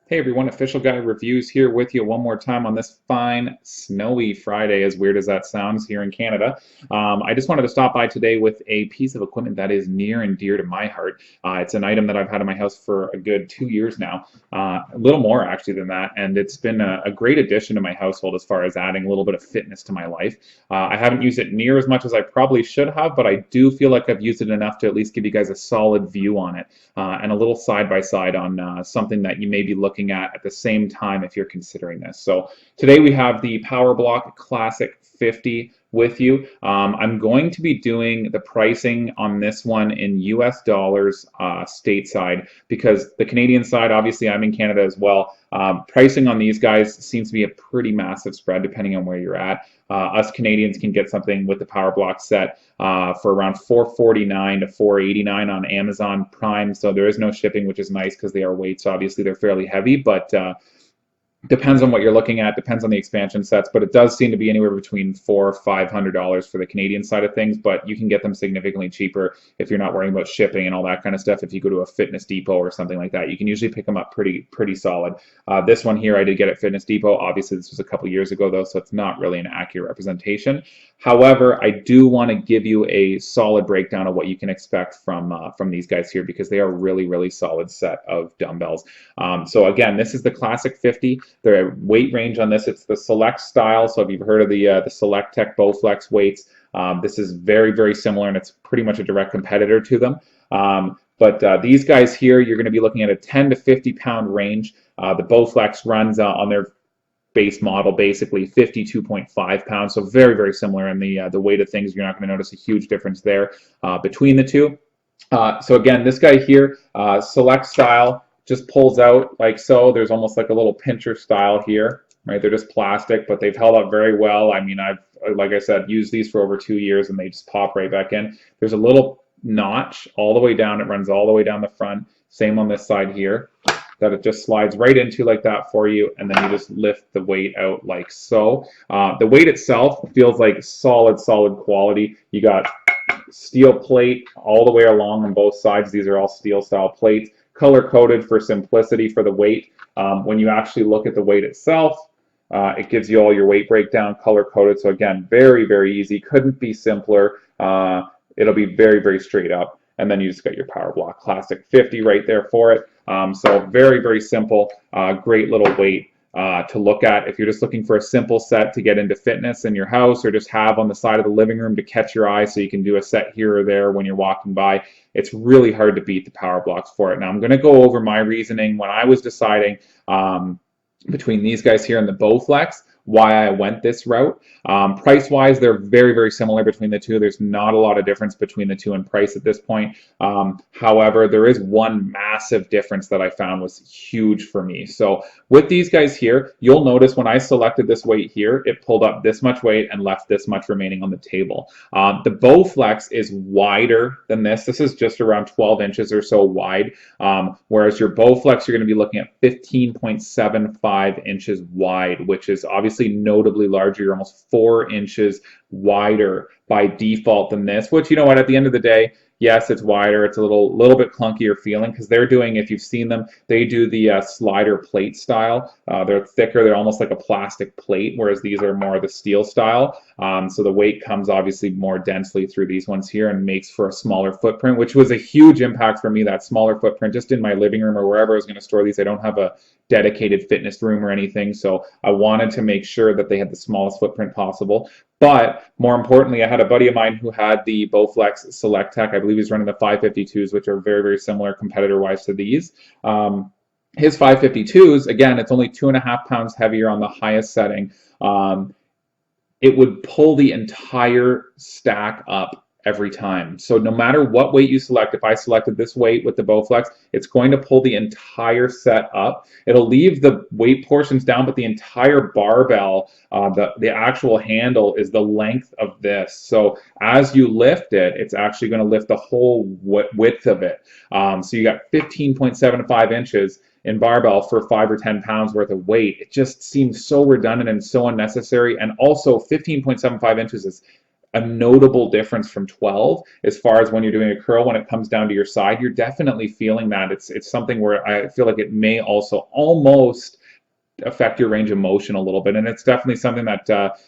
Hey everyone, Official Guy Reviews here with you one more time on this fine, snowy Friday, as weird as that sounds here in Canada. I just wanted to stop by today with a piece of equipment that is near and dear to my heart. It's an item that I've had in my house for a good 2 years now, a little more actually than that, and it's been a great addition to my household as far as adding a little bit of fitness to my life. I haven't used it near as much as I probably should have, but I do feel like I've used it enough to at least give you guys a solid view on it and a little side by side on something that you may be looking at the same time if you're considering this. So today we have the PowerBlock Classic 50 with you. I'm going to be doing the pricing on this one in US dollars stateside because the Canadian side, obviously I'm in Canada as well. Pricing on these guys seems to be a pretty massive spread depending on where you're at. Us Canadians can get something with the PowerBlock set for around $449 to $489 on Amazon Prime, so there is no shipping, which is nice because they are weights. Obviously, they're fairly heavy, but depends on what you're looking at, depends on the expansion sets, but it does seem to be anywhere between $400 or $500 for the Canadian side of things, but you can get them significantly cheaper if you're not worrying about shipping and all that kind of stuff. If you go to a Fitness Depot or something like that, you can usually pick them up pretty solid. This one here I did get at Fitness Depot. Obviously, this was a couple years ago though, so it's not really an accurate representation. However, I do want to give you a solid breakdown of what you can expect from these guys here because they are really solid set of dumbbells. So again, this is the Classic 50. The weight range on this, it's the Select style. So if you've heard of the Select Tech Bowflex weights, this is very similar and it's pretty much a direct competitor to them. But these guys here, you're going to be looking at a 10 to 50 pound range. The Bowflex runs on their base model basically 52.5 pounds, so very similar in the weight of things. You're not going to notice a huge difference there between the two. So again, this guy here, Select style, just pulls out like so. There's almost like a little pincher style here, right? They're just plastic, but they've held up very well. I mean, like I said, used these for over 2 years and they just pop right back in. There's a little notch all the way down. It runs all the way down the front. Same on this side here, that it just slides right into like that for you, and then you just lift the weight out like so. The weight itself feels like solid quality. You got steel plate all the way along on both sides. These are all steel style plates, color coded for simplicity for the weight. When you actually look at the weight itself, it gives you all your weight breakdown, color coded. So again, very easy. Couldn't be simpler. It'll be very straight up. And then you just got your PowerBlock Classic 50 right there for it. So very simple, great little weight to look at. If you're just looking for a simple set to get into fitness in your house or just have on the side of the living room to catch your eye so you can do a set here or there when you're walking by, it's really hard to beat the PowerBlocks for it. Now I'm going to go over my reasoning when I was deciding between these guys here and the Bowflex, why I went this route. Price-wise, they're very similar between the two. There's not a lot of difference between the two in price at this point. However, there is one massive difference that I found was huge for me. So with these guys here, you'll notice when I selected this weight here, it pulled up this much weight and left this much remaining on the table. The Bowflex is wider than this. This is just around 12 inches or so wide, whereas your Bowflex, you're going to be looking at 15.75 inches wide, which is obviously notably larger. You're almost 4 inches wider by default than this, which, you know what, at the end of the day, yes, it's wider. It's a little bit clunkier feeling because they're doing, if you've seen them, they do the slider plate style. They're thicker. They're almost like a plastic plate, whereas these are more the steel style. So the weight comes obviously more densely through these ones here and makes for a smaller footprint, which was a huge impact for me, that smaller footprint just in my living room or wherever I was going to store these. I don't have a dedicated fitness room or anything, so I wanted to make sure that they had the smallest footprint possible. But more importantly, I had a buddy of mine who had the Bowflex Select Tech. I believe he's running the 552s, which are very similar competitor-wise to these. His 552s, again, it's only 2.5 pounds heavier on the highest setting. It would pull the entire stack up every time. So no matter what weight you select, if I selected this weight with the Bowflex, it's going to pull the entire set up. It'll leave the weight portions down, but the entire barbell, the actual handle is the length of this. So as you lift it, it's actually going to lift the whole width of it. So you got 15.75 inches in barbell for 5 or 10 pounds worth of weight. It just seems so redundant and so unnecessary. And also 15.75 inches is a notable difference from 12 as far as when you're doing a curl. When it comes down to your side, you're definitely feeling that. It's something where I feel like it may also almost affect your range of motion a little bit. And it's definitely something that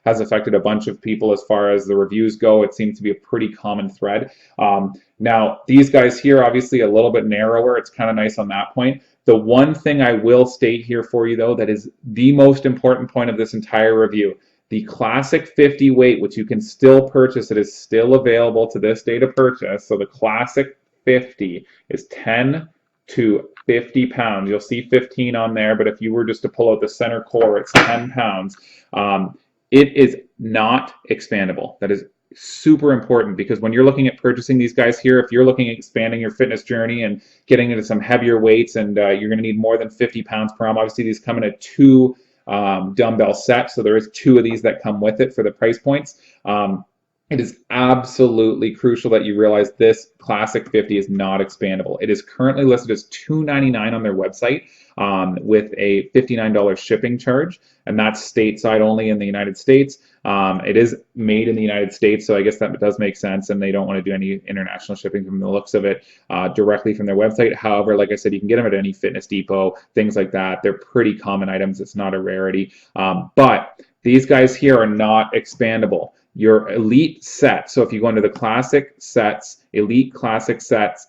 has affected a bunch of people as far as the reviews go. It seems to be a pretty common thread. Now, these guys here, obviously a little bit narrower. It's kind of nice on that point. The one thing I will state here for you, though, that is the most important point of this entire review, the Classic 50 weight, which you can still purchase, it is still available to this day to purchase. So the Classic 50 is 10 to 50 pounds. You'll see 15 on there, but if you were just to pull out the center core, it's 10 pounds. It is not expandable. That is super important, because when you're looking at purchasing these guys here, if you're looking at expanding your fitness journey and getting into some heavier weights, and you're going to need more than 50 pounds per arm, obviously these come in a 2 dumbbell set, so there is 2 of these that come with it for the price points. It is absolutely crucial that you realize this Classic 50 is not expandable. It is currently listed as $299 on their website with a $59 shipping charge, and that's stateside only in the United States. It is made in the United States, so I guess that does make sense, and they don't want to do any international shipping from the looks of it directly from their website. However, like I said, you can get them at any fitness depot, things like that. They're pretty common items. It's not a rarity. But these guys here are not expandable. Your elite set, so if you go into the classic sets, elite classic sets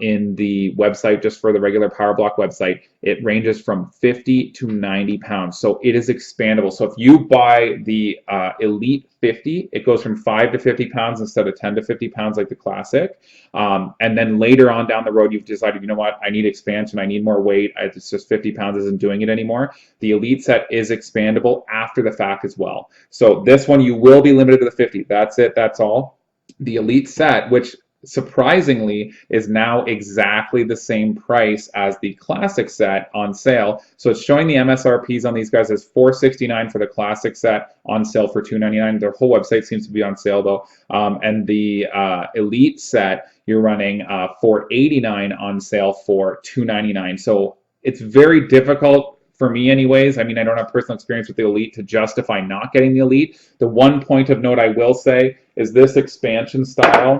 in the website, just for the regular PowerBlock website, it ranges from 50 to 90 pounds. So it is expandable. So if you buy the elite 50, it goes from 5 to 50 pounds instead of 10 to 50 pounds like the classic. And then later on down the road, you've decided, you know what, I need expansion, I need more weight, it's just 50 pounds isn't doing it anymore. The elite set is expandable after the fact as well. So this one, you will be limited to the 50. That's it, that's all. The elite set, which surprisingly is now exactly the same price as the classic set on sale. So it's showing the MSRPs on these guys as $469 for the classic set, on sale for $299. Their whole website seems to be on sale though. And the elite set, you're running $489 on sale for $299. So it's very difficult for me anyways. I mean, I don't have personal experience with the elite to justify not getting the elite. The one point of note I will say is this expansion style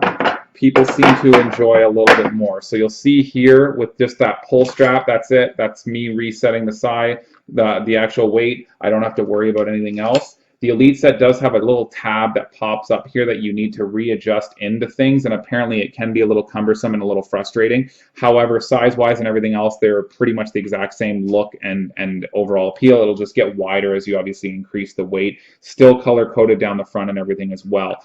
people seem to enjoy a little bit more. So you'll see here with just that pull strap, that's it. That's me resetting the side, the actual weight. I don't have to worry about anything else. The elite set does have a little tab that pops up here that you need to readjust into things, and apparently it can be a little cumbersome and a little frustrating. However, size-wise and everything else, they're pretty much the exact same look and overall appeal. It'll just get wider as you obviously increase the weight. Still color-coded down the front and everything as well.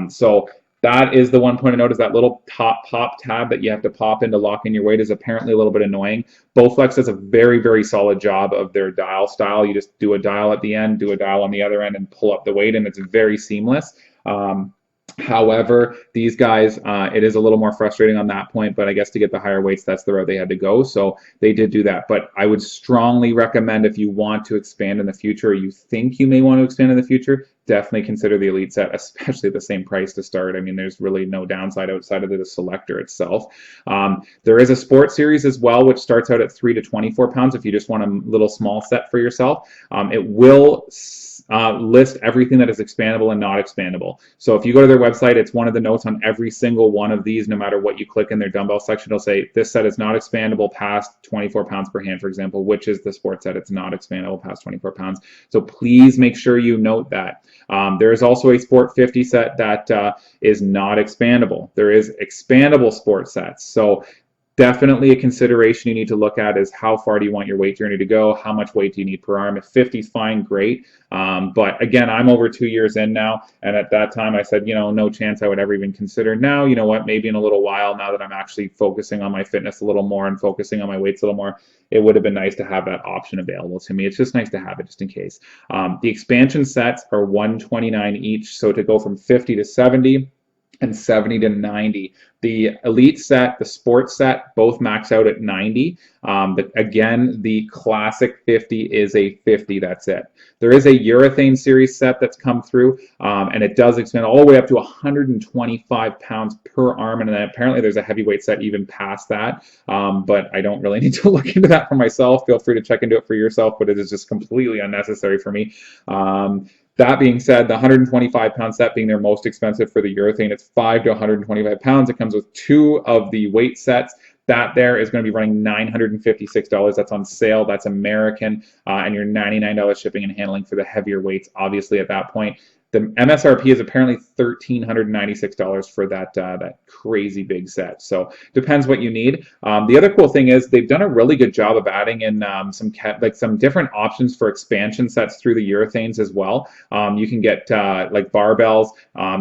So that is the one point to note, is that little pop tab that you have to pop in to lock in your weight is apparently a little bit annoying. Bowflex does a very, very solid job of their dial style. You just do a dial at the end, do a dial on the other end, and pull up the weight, and it's very seamless. However, these guys, it is a little more frustrating on that point, but I guess to get the higher weights, that's the route they had to go. So they did do that. But I would strongly recommend, if you want to expand in the future, or you think you may want to expand in the future, definitely consider the elite set, especially at the same price to start. I mean, there's really no downside outside of the selector itself. There is a sport series as well, which starts out at 3 to 24 pounds if you just want a little small set for yourself. It will list everything that is expandable and not expandable. So if you go to their website, it's one of the notes on every single one of these. No matter what you click in their dumbbell section, it'll say this set is not expandable past 24 pounds per hand, for example, which is the sports set. It's not expandable past 24 pounds. So please make sure you note that. There is also a Sport 50 set that is not expandable. There is expandable sports sets. So definitely a consideration you need to look at is how far do you want your weight journey to go? How much weight do you need per arm? If 50 is fine, great. But again, I'm over 2 years in now, and at that time I said, you know, no chance I would ever even consider. Now, you know what, maybe in a little while, now that I'm actually focusing on my fitness a little more and focusing on my weights a little more, it would have been nice to have that option available to me. It's just nice to have it just in case. The expansion sets are $129 each, so to go from 50 to 70 and 70 to 90. The elite set, the sports set, both max out at 90. But again, the classic 50 is a 50, that's it. There is a urethane series set that's come through, and it does expand all the way up to 125 pounds per arm, and then apparently there's a heavyweight set even past that, but I don't really need to look into that for myself. Feel free to check into it for yourself, but it is just completely unnecessary for me. That being said, the 125-pound set being their most expensive for the urethane, it's 5 to 125 pounds. It comes with 2 of the weight sets. That there is going to be running $956. That's on sale. That's American, and your $99 shipping and handling for the heavier weights. Obviously, at that point, the MSRP is apparently $1,396 for that crazy big set. So depends what you need. The other cool thing is they've done a really good job of adding in some different options for expansion sets through the urethanes as well. You can get like barbells.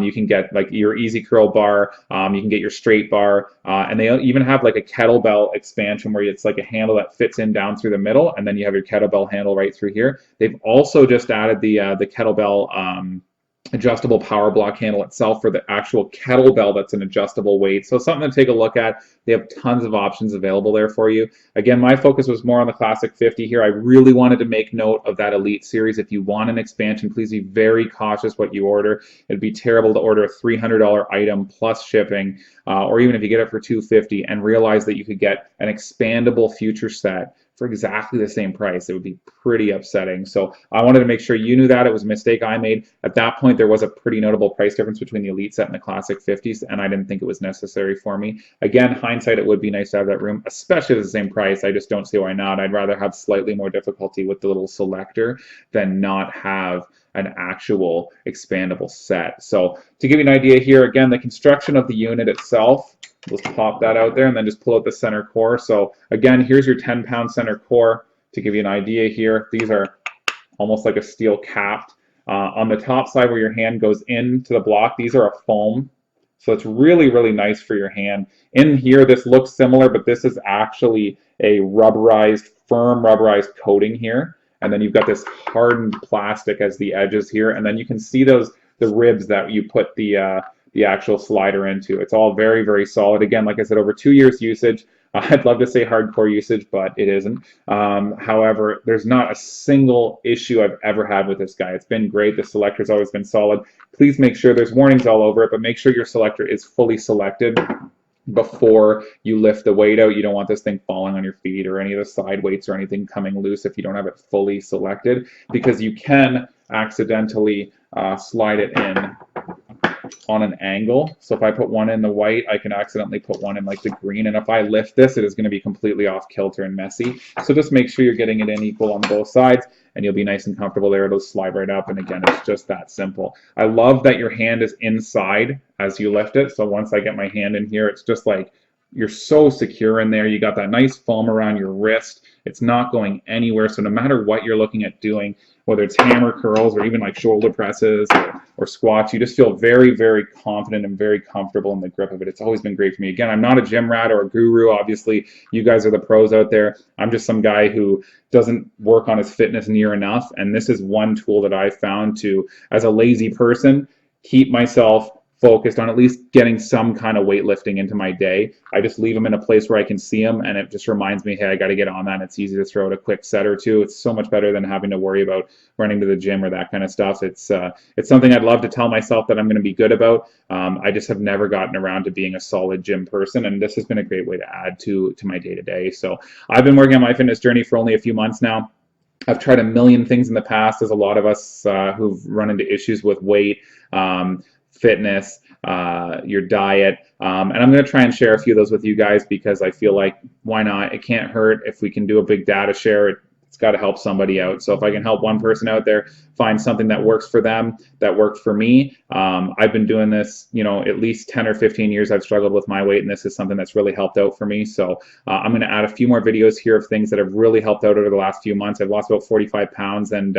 You can get like your easy curl bar. You can get your straight bar, and they even have like a kettlebell expansion where it's like a handle that fits in down through the middle, and then you have your kettlebell handle right through here. They've also just added the kettlebell adjustable PowerBlock handle itself for the actual kettlebell that's an adjustable weight. So something to take a look at. They have tons of options available there for you. Again, my focus was more on the Classic 50 here. I really wanted to make note of that Elite series. If you want an expansion, please be very cautious what you order. It'd be terrible to order a $300 item plus shipping, or even if you get it for $250 and realize that you could get an expandable future set for exactly the same price. It would be pretty upsetting. So I wanted to make sure you knew that. It was a mistake I made. At that point, there was a pretty notable price difference between the Elite set and the Classic 50s, and I didn't think it was necessary for me. Again, hindsight, it would be nice to have that room, especially at the same price. I just don't see why not. I'd rather have slightly more difficulty with the little selector than not have an actual expandable set. So to give you an idea here, again, the construction of the unit itself, let's pop that out there and then just pull out the center core. So again, here's your 10-pound center core to give you an idea here. These are almost like a steel capped. On the top side where your hand goes into the block, these are a foam. So it's really, really nice for your hand. In here, this looks similar, but this is actually a rubberized, firm rubberized coating here. And then you've got this hardened plastic as the edges here. And then you can see the ribs that you put the actual slider into. It's all very, very solid. Again, like I said, over 2 years usage. I'd love to say hardcore usage, but it isn't. However, there's not a single issue I've ever had with this guy. It's been great. The selector's always been solid. Please make sure, there's warnings all over it, but make sure your selector is fully selected before you lift the weight out. You don't want this thing falling on your feet or any of the side weights or anything coming loose if you don't have it fully selected, because you can accidentally slide it in on an angle. So if I put one in the white, I can accidentally put one in like the green, and if I lift this, it is going to be completely off kilter and messy. So just make sure you're getting it in equal on both sides, and you'll be nice and comfortable there. It'll slide right up, and again, it's just that simple. I love that your hand is inside as you lift it. So once I get my hand in here, it's just like you're so secure in there. You got that nice foam around your wrist. It's not going anywhere. So no matter what you're looking at doing, whether it's hammer curls or even like shoulder presses or squats, you just feel very, very confident and very comfortable in the grip of it. It's always been great for me. Again, I'm not a gym rat or a guru. Obviously, you guys are the pros out there. I'm just some guy who doesn't work on his fitness near enough. And this is one tool that I found to, as a lazy person, keep myself focused on at least getting some kind of weightlifting into my day. I just leave them in a place where I can see them, and it just reminds me, hey, I got to get on that. And it's easy to throw out a quick set or two. It's so much better than having to worry about running to the gym or that kind of stuff. It's something I'd love to tell myself that I'm going to be good about. I just have never gotten around to being a solid gym person, and this has been a great way to add to my day-to-day. So I've been working on my fitness journey for only a few months now. I've tried a million things in the past, as a lot of us who've run into issues with weight, fitness, your diet, and I'm going to try and share a few of those with you guys, because I feel like, why not? It can't hurt if we can do a big data share. It's got to help somebody out. So if I can help one person out there find something that works for them, that worked for me. I've been doing this, at least 10 or 15 years. I've struggled with my weight, and this is something that's really helped out for me. So I'm going to add a few more videos here of things that have really helped out over the last few months. I've lost about 45 pounds, and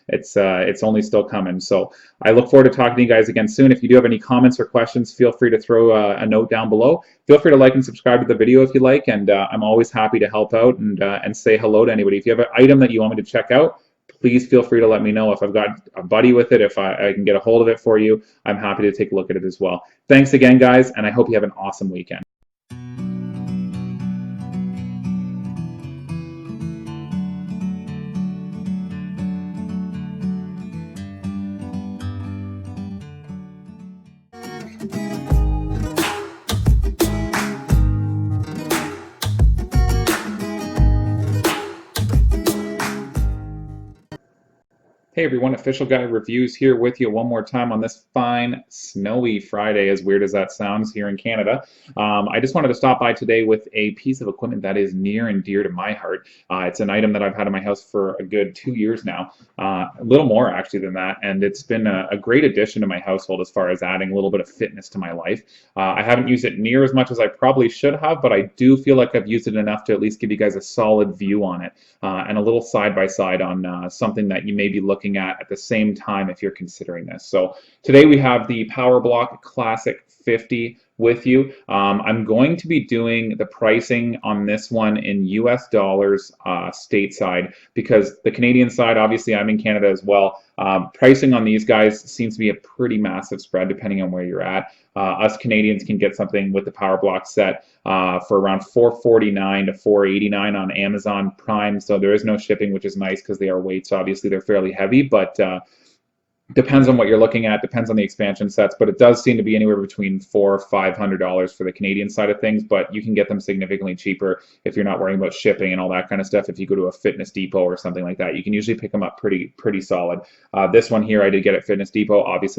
it's only still coming. So I look forward to talking to you guys again soon. If you do have any comments or questions, feel free to throw a note down below. Feel free to like and subscribe to the video if you like, and I'm always happy to help out and say hello to anybody. If you have an item that you want me to check out, please feel free to let me know. If I've got a buddy with it, if I can get a hold of it for you, I'm happy to take a look at it as well. Thanks again, guys, and I hope you have an awesome weekend. Hey Hey everyone, Official Guy Reviews here with you one more time on this fine, snowy Friday, as weird as that sounds here in Canada. I just wanted to stop by today with a piece of equipment that is near and dear to my heart. It's an item that I've had in my house for a good 2 years now, a little more actually than that, and it's been a great addition to my household as far as adding a little bit of fitness to my life. I haven't used it near as much as I probably should have, but I do feel like I've used it enough to at least give you guys a solid view on it and a little side-by-side on something that you may be looking at the same time if you're considering this. So today we have the PowerBlock Classic 50 with you. I'm going to be doing the pricing on this one in US dollars stateside, because the Canadian side, obviously I'm in Canada as well. Pricing on these guys seems to be a pretty massive spread depending on where you're at. Us Canadians can get something with the PowerBlock set for around $449 to $489 on Amazon Prime, so there is no shipping, which is nice because they are weights. Obviously they're fairly heavy, but depends on what you're looking at, depends on the expansion sets, but it does seem to be anywhere between $400 or $500 for the Canadian side of things, but you can get them significantly cheaper if you're not worrying about shipping and all that kind of stuff. If you go to a Fitness Depot or something like that, you can usually pick them up pretty solid. This one here I did get at Fitness Depot, obviously